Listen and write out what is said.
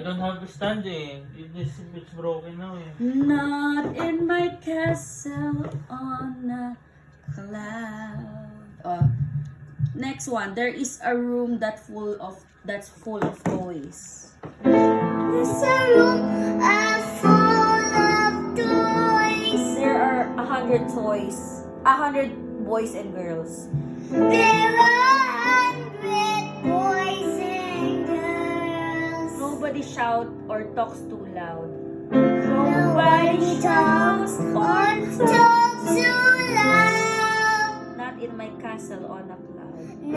don't have a stand eh. It's broken now eh. Not in my castle on a cloud. Next one. There is a room that's full of toys. There's a room full of toys. There are 100 toys. 100 boys and girls. There are 100 boys and girls. Nobody shout or talks too loud. Nobody talks or talks too loud. Not in my castle on a cloud.